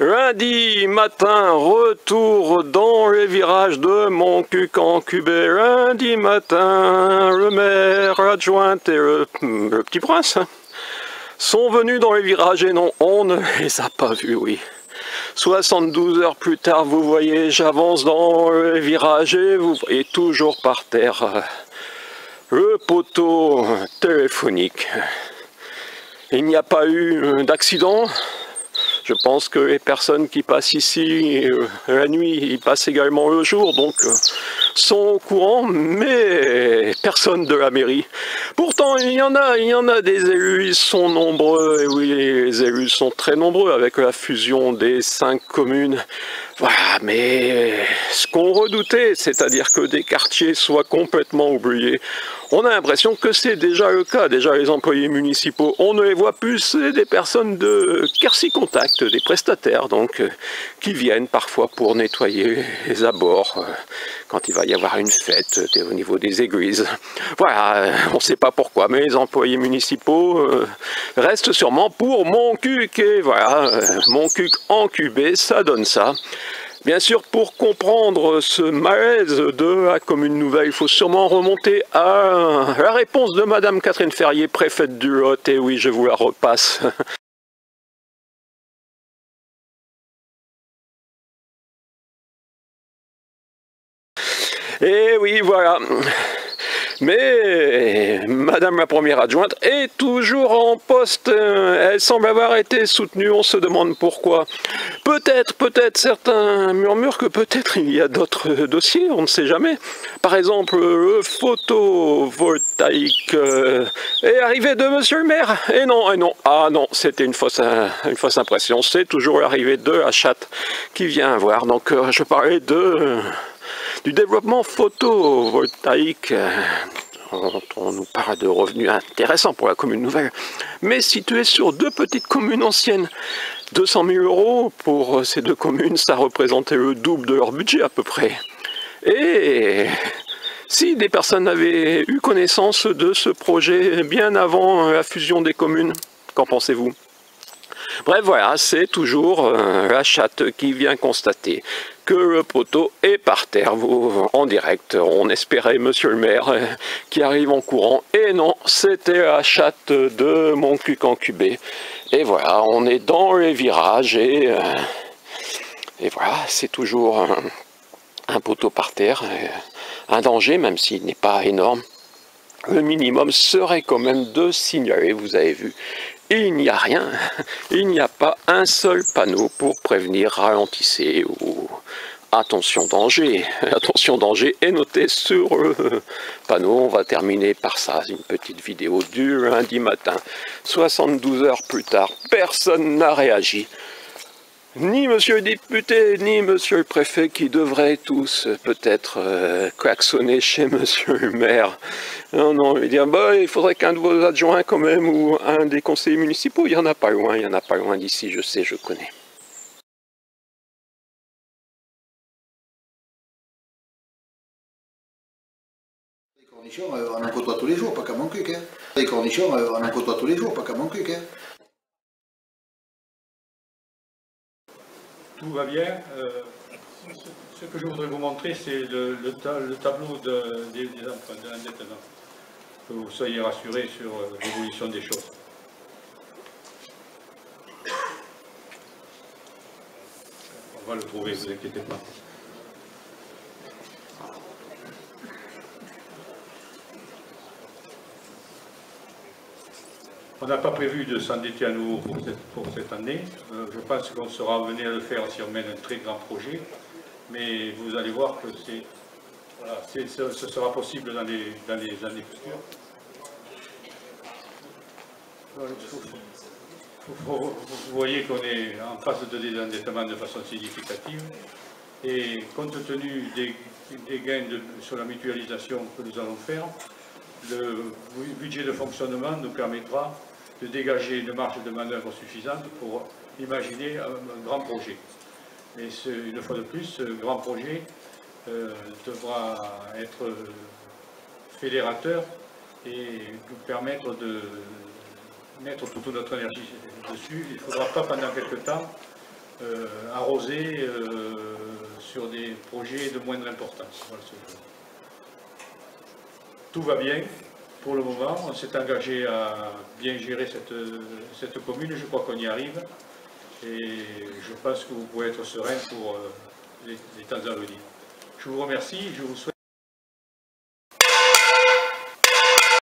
Lundi matin, retour dans les virages de Montcuq en QB. Lundi matin, le maire adjointe et le petit prince sont venus dans les virages et non, on ne les a pas vus, oui. 72 heures plus tard, vous voyez, j'avance dans les virages et vous voyez toujours par terre le poteau téléphonique. Il n'y a pas eu d'accident. Je pense que les personnes qui passent ici la nuit, ils passent également le jour, donc sont au courant, mais personne de la mairie. Pourtant, il y en a des élus, ils sont nombreux, et oui, les élus sont très nombreux avec la fusion des 5 communes. Voilà, mais ce qu'on redoutait, c'est-à-dire que des quartiers soient complètement oubliés, on a l'impression que c'est déjà le cas. Déjà, les employés municipaux, on ne les voit plus, c'est des personnes de Quercy Contact, des prestataires, donc, qui viennent parfois pour nettoyer les abords, quand il va y avoir une fête au niveau des églises. Voilà, on ne sait pas pourquoi, mais les employés municipaux restent sûrement pour Montcuq, et voilà, Montcuq en QB, ça donne ça. Bien sûr, pour comprendre ce malaise de la commune nouvelle, il faut sûrement remonter à la réponse de Madame Catherine Ferrier, préfète du Lot, et oui, je vous la repasse. Et oui, voilà. Mais Madame la première adjointe est toujours en poste. Elle semble avoir été soutenue, on se demande pourquoi. Peut-être certains murmurent que peut-être il y a d'autres dossiers, on ne sait jamais. Par exemple, le photovoltaïque est arrivé de Monsieur le maire. Et non, ah non, c'était une fausse impression. C'est toujours l'arrivée de la chatte qui vient voir. Donc je parlais du développement photovoltaïque. On nous parle de revenus intéressants pour la commune nouvelle, mais située sur 2 petites communes anciennes. 200 000 € pour ces 2 communes, ça représentait le double de leur budget à peu près. Et si des personnes avaient eu connaissance de ce projet bien avant la fusion des communes, qu'en pensez-vous ? Bref, voilà, c'est toujours la chatte qui vient constater que le poteau est par terre, en direct. On espérait monsieur le maire qui arrive en courant, et non, c'était la chatte de Montcuq en QB. Et voilà, on est dans les virages, et voilà, c'est toujours un poteau par terre, un danger, même s'il n'est pas énorme. Le minimum serait quand même de signaler, vous avez vu. Il n'y a rien, il n'y a pas un seul panneau pour prévenir ralentissez ou attention danger. Attention danger est noté sur le panneau. On va terminer par ça, une petite vidéo du lundi matin. 72 heures plus tard, personne n'a réagi. Ni monsieur le député, ni monsieur le préfet, qui devraient tous peut-être klaxonner chez monsieur le maire. Non, il dire bah, il faudrait qu'un de vos adjoints quand même, ou un des conseillers municipaux, il n'y en a pas loin, d'ici, je sais, je connais. Les cornichons, on en côtoie tous les jours, pas qu'à Montcuq. Hein. Les cornichons, on en côtoie tous les jours, pas qu'à Montcuq. Hein. Tout va bien. Ce que je voudrais vous montrer, c'est le tableau des emprunts, de l'endettement. Que vous soyez rassurés sur l'évolution des choses. On va le trouver, ne vous inquiétez pas. On n'a pas prévu de s'endetter à nouveau pour cette année. Je pense qu'on sera amené à le faire si on mène un très grand projet. Mais vous allez voir que ce sera possible dans les années futures. Vous voyez qu'on est en phase de désendettement de façon significative. Et compte tenu des gains sur la mutualisation que nous allons faire, le budget de fonctionnement nous permettra de dégager une marge de manœuvre suffisante pour imaginer un grand projet. Mais une fois de plus, ce grand projet devra être fédérateur et nous permettre de mettre toute notre énergie dessus. Il ne faudra pas pendant quelque temps arroser sur des projets de moindre importance. Voilà, tout va bien pour le moment. On s'est engagé à bien gérer cette commune. Je crois qu'on y arrive. Et je pense que vous pouvez être serein pour les temps à venir. Je vous remercie. Je vous souhaite